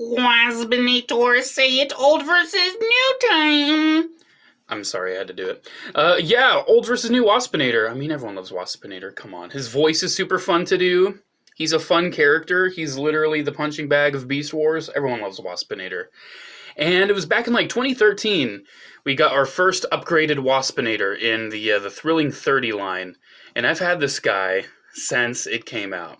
Waspinator, say it old versus new time. I'm sorry, I had to do it. Yeah, old versus new Waspinator. I mean, everyone loves Waspinator. Come on. His voice is super fun to do. He's a fun character. He's literally the punching bag of Beast Wars. Everyone loves Waspinator. And it was back in like 2013. We got our first upgraded Waspinator in the Thrilling 30 line. And I've had this guy since it came out.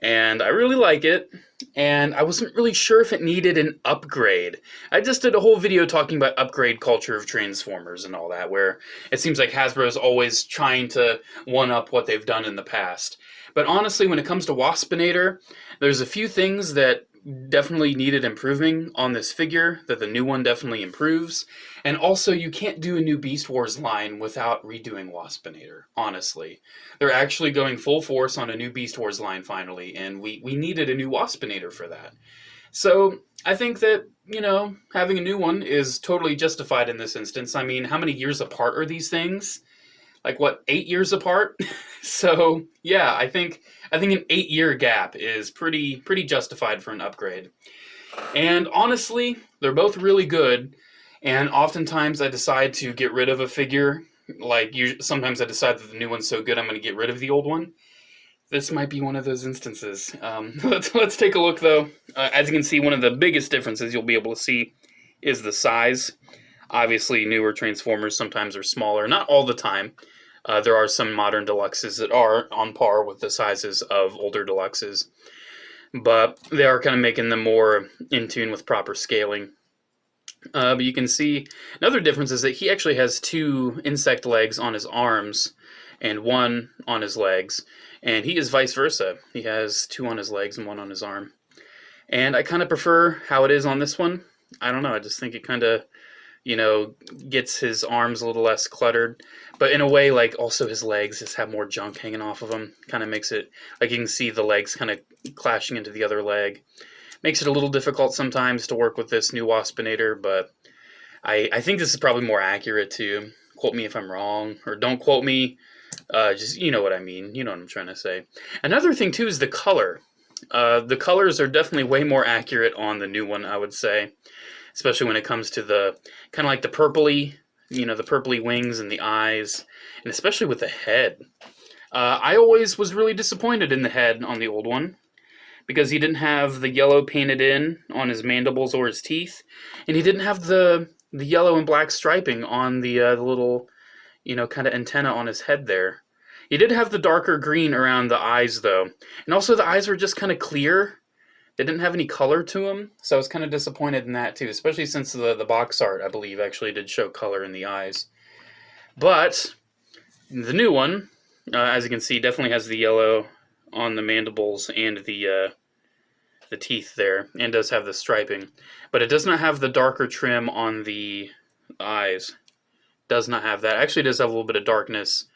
And I really like it, and I wasn't really sure if it needed an upgrade. I just did a whole video talking about upgrade culture of Transformers and all that, where it seems like Hasbro's always trying to one-up what they've done in the past. But honestly, when it comes to Waspinator, there's a few things that definitely needed improving on this figure, that the new one definitely improves. And also, you can't do a new Beast Wars line without redoing Waspinator, honestly. They're actually going full force on a new Beast Wars line finally, and we needed a new Waspinator for that. So, I think that, you know, having a new one is totally justified in this instance. I mean, how many years apart are these things? Like, what, 8 years apart? So, yeah, I think an 8-year gap is pretty justified for an upgrade. And honestly, they're both really good, and oftentimes I decide to get rid of a figure. Like, sometimes I decide that the new one's so good I'm going to get rid of the old one. This might be one of those instances. Let's take a look, though. As you can see, one of the biggest differences you'll be able to see is the size. Obviously, newer Transformers sometimes are smaller. Not all the time. There are some modern deluxes that are on par with the sizes of older deluxes, but they are kind of making them more in tune with proper scaling. But you can see another difference is that he actually has 2 insect legs on his arms and 1 on his legs, and he is vice versa. He has 2 on his legs and 1 on his arm. And I kind of prefer how it is on this one. I don't know, I just think it kind of, you know, gets his arms a little less cluttered. But in a way, like, also his legs just have more junk hanging off of them. Kind of makes it, like, you can see the legs kind of clashing into the other leg. Makes it a little difficult sometimes to work with this new Waspinator, but I think this is probably more accurate too. Quote me if I'm wrong, or don't quote me. Just, you know what I mean. You know what I'm trying to say. Another thing too is the color. The colors are definitely way more accurate on the new one, I would say. Especially when it comes to the, kind of like the purpley, you know, the purpley wings and the eyes, and especially with the head. I always was really disappointed in the head on the old one, because he didn't have the yellow painted in on his mandibles or his teeth, and he didn't have the yellow and black striping on the little, you know, kind of antenna on his head there. He did have the darker green around the eyes, though, and also the eyes were just kind of clear. They didn't have any color to them, so I was kind of disappointed in that too, especially since the box art, I believe, actually did show color in the eyes. But the new one, as you can see, definitely has the yellow on the mandibles and the teeth there, and does have the striping. But it does not have the darker trim on the eyes. Does not have that. Actually, it does have a little bit of darkness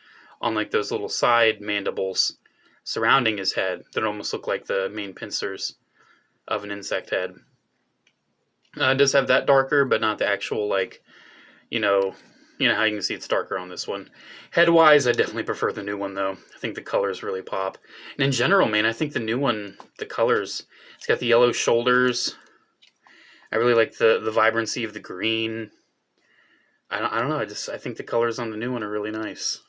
on like those little side mandibles surrounding his head that almost look like the main pincers of an insect head. It does have that darker, but not the actual, like, you know how you can see it's darker on this one. Head-wise, I definitely prefer the new one, though. I think the colors really pop. And in general, man, I think the new one, the colors, it's got the yellow shoulders. I really like the vibrancy of the green. I don't know, I think the colors on the new one are really nice.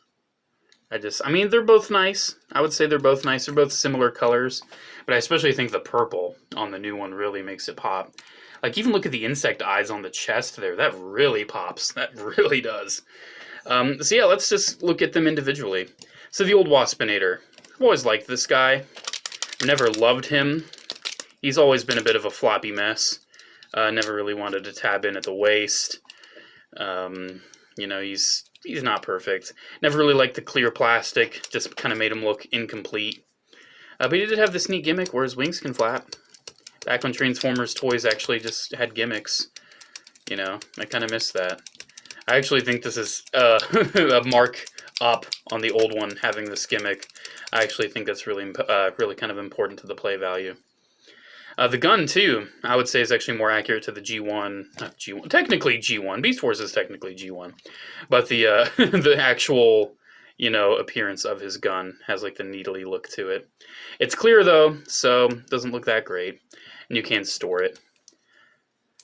I mean, they're both nice. I would say they're both nice. They're both similar colors. But I especially think the purple on the new one really makes it pop. Like, even look at the insect eyes on the chest there. That really pops. That really does. So yeah, let's just look at them individually. So the old Waspinator. I've always liked this guy. Never loved him. He's always been a bit of a floppy mess. Never really wanted to tab in at the waist. You know, he's not perfect. Never really liked the clear plastic. Just kind of made him look incomplete. But he did have this neat gimmick where his wings can flap. Back when Transformers toys actually just had gimmicks. You know, I kind of miss that. I actually think this is a mark up on the old one having this gimmick. I actually think that's really kind of important to the play value. The gun, too, I would say is actually more accurate to the G1. Not G1. Technically G1. Beast Wars is technically G1. But the the actual, you know, appearance of his gun has like the needly look to it. It's clear, though, so it doesn't look that great. And you can store it.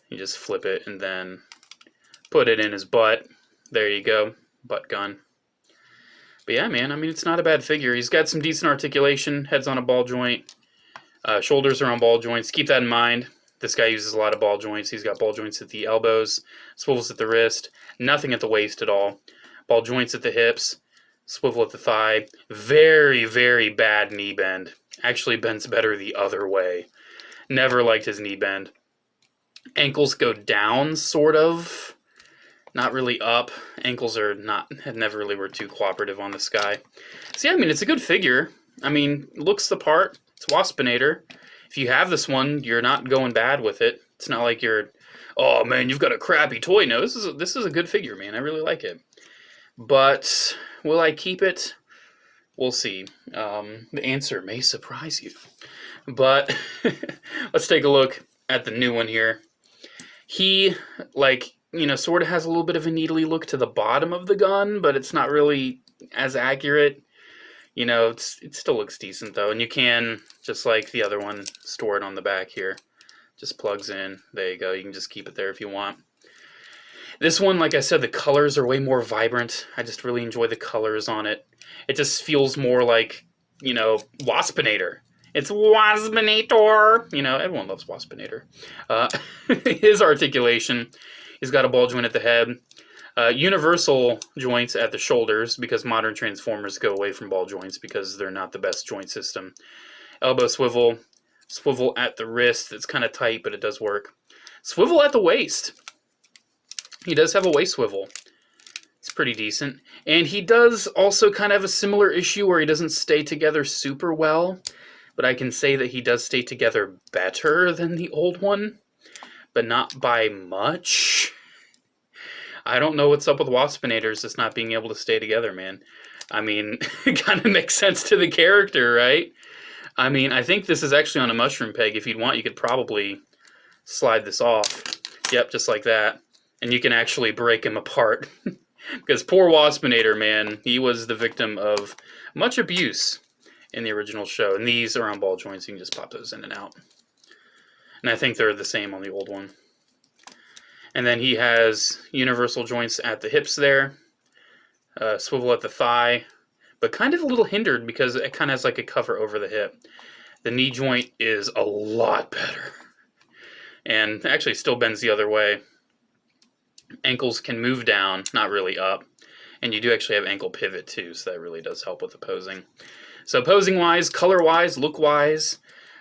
You just flip it and then put it in his butt. There you go, butt gun. But yeah, man, I mean, it's not a bad figure. He's got some decent articulation. Head's on a ball joint. Shoulders are on ball joints. Keep that in mind. This guy uses a lot of ball joints. He's got ball joints at the elbows, swivels at the wrist, nothing at the waist at all. Ball joints at the hips, swivel at the thigh. Very, very bad knee bend. Actually bends better the other way. Never liked his knee bend. Ankles go down, sort of. Not really up. Ankles are never really were too cooperative on this guy. So yeah, I mean, it's a good figure. I mean, looks the part. It's Waspinator. If you have this one, you're not going bad with it. It's not like you're, oh man, you've got a crappy toy. No, this is a good figure, man. I really like it. But will I keep it? We'll see. The answer may surprise you. But let's take a look at the new one here. He, like, you know, sort of has a little bit of a needly look to the bottom of the gun, but it's not really as accurate. You know, it still looks decent, though. And you can, just like the other one, store it on the back here. Just plugs in. There you go. You can just keep it there if you want. This one, like I said, the colors are way more vibrant. I just really enjoy the colors on it. It just feels more like, you know, Waspinator. It's Waspinator! You know, everyone loves Waspinator. His articulation, he's got a ball joint at the head. Universal joints at the shoulders, because modern Transformers go away from ball joints because they're not the best joint system. Elbow swivel, swivel at the wrist. It's kind of tight, but it does work. Swivel at the waist. He does have a waist swivel. It's pretty decent. And he does also kind of have a similar issue where he doesn't stay together super well, but I can say that he does stay together better than the old one, but not by much. I don't know what's up with Waspinators just not being able to stay together, man. I mean, it kind of makes sense to the character, right? I mean, I think this is actually on a mushroom peg. If you'd want, you could probably slide this off. Yep, just like that. And you can actually break him apart. Because poor Waspinator, man, he was the victim of much abuse in the original show. And these are on ball joints. You can just pop those in and out. And I think they're the same on the old one. And then he has universal joints at the hips there, swivel at the thigh, but kind of a little hindered because it kind of has like a cover over the hip. The knee joint is a lot better, and actually still bends the other way. Ankles can move down, not really up, and you do actually have ankle pivot too, so that really does help with the posing. So posing-wise, color-wise, look-wise,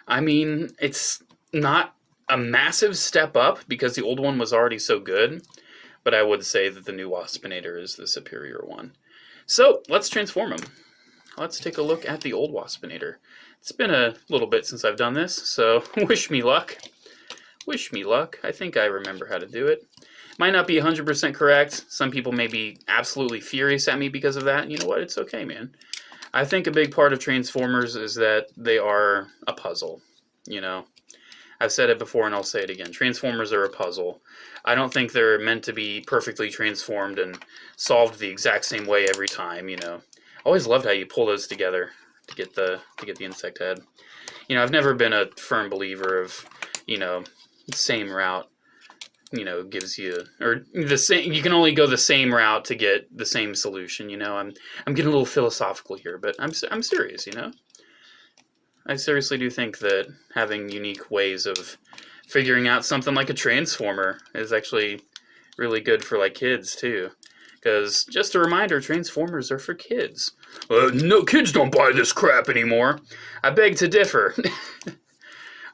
I mean, it's not a massive step up because the old one was already so good, but I would say that the new Waspinator is the superior one. So let's transform him. Let's take a look at the old Waspinator. It's been a little bit since I've done this, so wish me luck. Wish me luck. I think I remember how to do it. Might not be 100% correct. Some people may be absolutely furious at me because of that. And you know what? It's okay, man. I think a big part of Transformers is that they are a puzzle, you know. I've said it before and I'll say it again. Transformers are a puzzle. I don't think they're meant to be perfectly transformed and solved the exact same way every time, you know. I always loved how you pull those together to get the insect head. You know, I've never been a firm believer of, you know, same route, you know, gives you, or the same, you can only go the same route to get the same solution, you know. I'm getting a little philosophical here, but I'm serious, you know. I seriously do think that having unique ways of figuring out something like a Transformer is actually really good for, like, kids, too. Because, just a reminder, Transformers are for kids. No, kids don't buy this crap anymore. I beg to differ.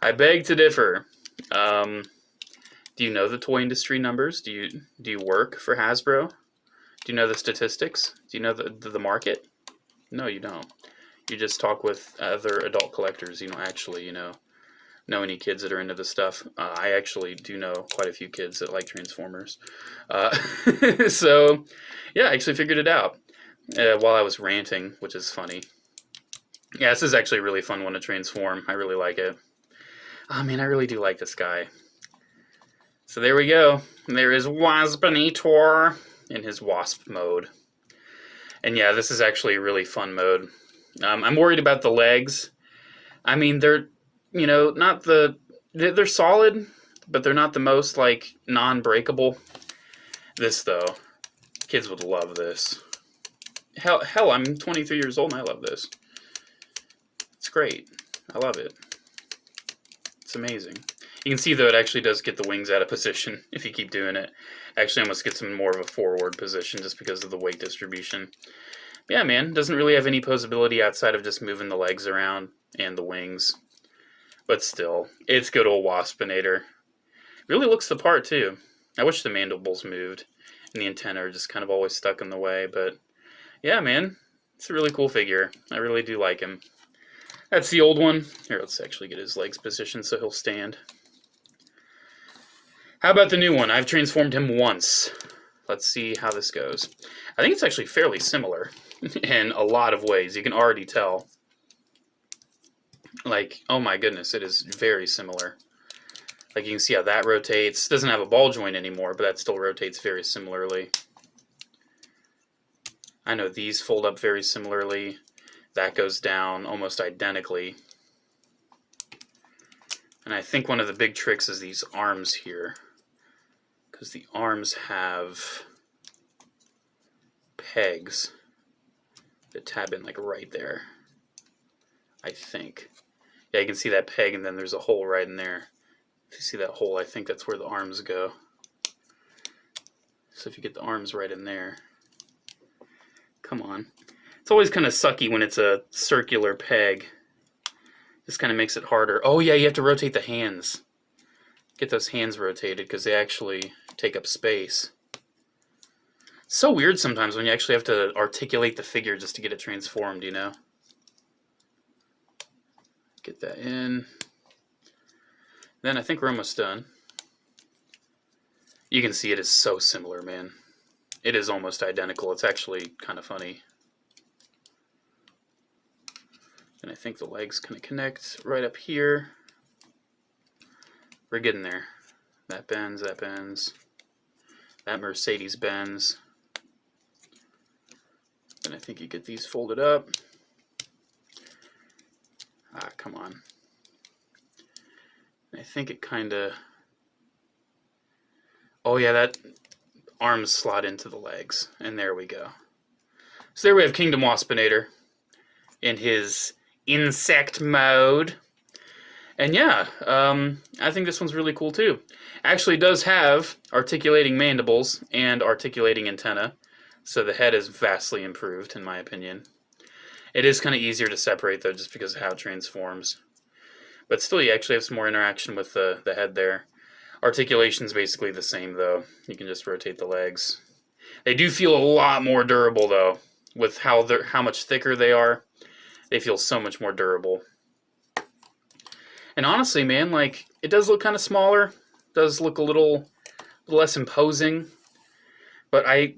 I beg to differ. Do you know the toy industry numbers? Do you work for Hasbro? Do you know the statistics? Do you know the market? No, you don't. You just talk with other adult collectors. You don't actually, you know any kids that are into this stuff. I actually do know quite a few kids that like Transformers. So, yeah, I actually figured it out while I was ranting, which is funny. Yeah, this is actually a really fun one to transform. I really like it. Oh, man, I really do like this guy. So there we go. There is Waspinator in his wasp mode. And yeah, this is actually a really fun mode. I'm worried about the legs. I mean, they're, you know, they're solid, but they're not the most, like, non-breakable. This, though, kids would love this. Hell, I'm 23 years old and I love this. It's great. I love it. It's amazing. You can see, though, it actually does get the wings out of position if you keep doing it. Actually almost gets them more of a forward position just because of the weight distribution. But yeah, man, doesn't really have any posability outside of just moving the legs around and the wings. But still, it's good old Waspinator. Really looks the part, too. I wish the mandibles moved and the antennae are just kind of always stuck in the way, but yeah, man, it's a really cool figure. I really do like him. That's the old one. Here, let's actually get his legs positioned so he'll stand. How about the new one? I've transformed him once. Let's see how this goes. I think it's actually fairly similar in a lot of ways. You can already tell. Like, oh my goodness, it is very similar. Like, you can see how that rotates. Doesn't have a ball joint anymore, but that still rotates very similarly. I know these fold up very similarly. That goes down almost identically. And I think one of the big tricks is these arms here. Because the arms have pegs that tab in like right there. I think. Yeah, you can see that peg and then there's a hole right in there. If you see that hole, I think that's where the arms go. So if you get the arms right in there. Come on. It's always kind of sucky when it's a circular peg. This kind of makes it harder. Oh yeah, you have to rotate the hands. Get those hands rotated because they actually take up space. It's so weird sometimes when you actually have to articulate the figure just to get it transformed, you know? Get that in. Then I think we're almost done. You can see it is so similar, man. It is almost identical. It's actually kind of funny. And I think the legs kind of connect right up here. We're getting there. That bends, that bends. That Mercedes bends. Then I think you get these folded up. Ah, come on. I think it kind of... Oh yeah, that arms slot into the legs. And there we go. So there we have Kingdom Waspinator in his insect mode. And yeah, I think this one's really cool too. Actually does have articulating mandibles and articulating antenna. So the head is vastly improved in my opinion. It is kind of easier to separate though just because of how it transforms. But still you actually have some more interaction with the head there. Articulation's basically the same though. You can just rotate the legs. They do feel a lot more durable though. With how much thicker they are. They feel so much more durable. And honestly, man, like, it does look kind of smaller. Does look a little less imposing. But I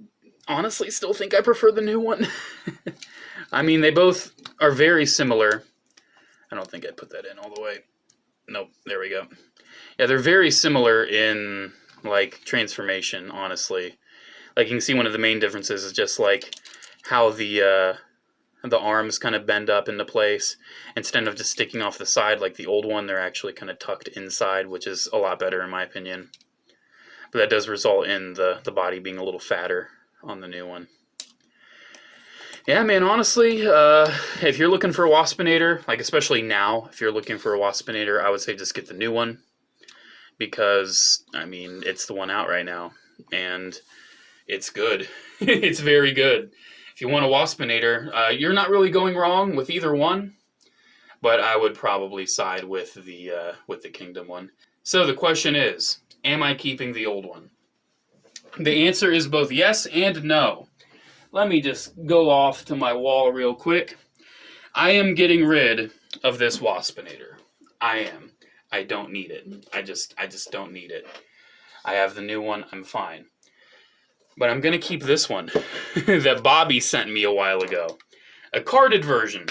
honestly still think I prefer the new one. I mean, they both are very similar. I don't think I put that in all the way. Nope, there we go. Yeah, they're very similar in, like, transformation, honestly. Like, you can see one of the main differences is just, like, how the arms kind of bend up into place. Instead of just sticking off the side like the old one, they're actually kind of tucked inside, which is a lot better in my opinion. But that does result in the body being a little fatter on the new one. Yeah, man, honestly, if you're looking for a Waspinator, like especially now, if you're looking for a Waspinator, I would say just get the new one. Because, I mean, it's the one out right now. And it's good. It's very good. If you want a Waspinator, you're not really going wrong with either one, but I would probably side with the Kingdom one. So the question is, am I keeping the old one? The answer is both yes and no. Let me just go off to my wall real quick. I am getting rid of this Waspinator. I am. I don't need it. I just don't need it. I have the new one. I'm fine. But I'm going to keep this one that Bobby sent me a while ago. A carded version.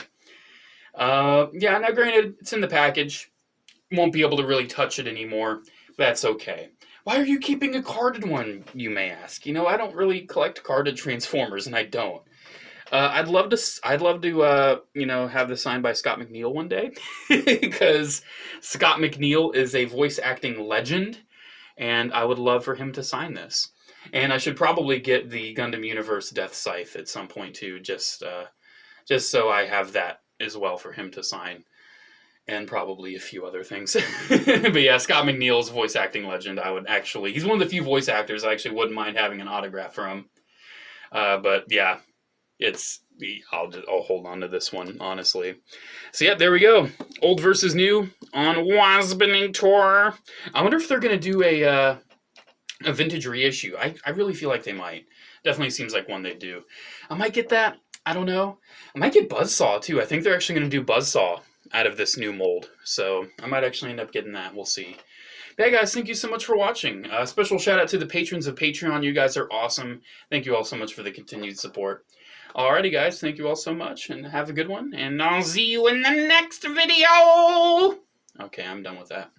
Yeah, now granted, it's in the package. Won't be able to really touch it anymore. That's okay. Why are you keeping a carded one, you may ask? You know, I don't really collect carded Transformers, and I don't. I'd love to, you know, have this signed by Scott McNeil one day. Because Scott McNeil is a voice acting legend. and I would love for him to sign this. And I should probably get the Gundam Universe Death Scythe at some point too, just so I have that as well for him to sign. And probably a few other things. But yeah, Scott McNeil's voice acting legend. He's one of the few voice actors I actually wouldn't mind having an autograph from. But yeah, I'll hold on to this one, honestly. So yeah, there we go. Old versus new on Waspinator. I wonder if they're going to do a vintage reissue. I really feel like they might. Definitely seems like one they do. I might get that. I don't know. I might get Buzzsaw too. I think they're actually going to do Buzzsaw out of this new mold. So I might actually end up getting that. We'll see. But hey guys, thank you so much for watching. Special shout out to the patrons of Patreon. You guys are awesome. Thank you all so much for the continued support. Alrighty guys, thank you all so much and have a good one. And I'll see you in the next video. Okay, I'm done with that.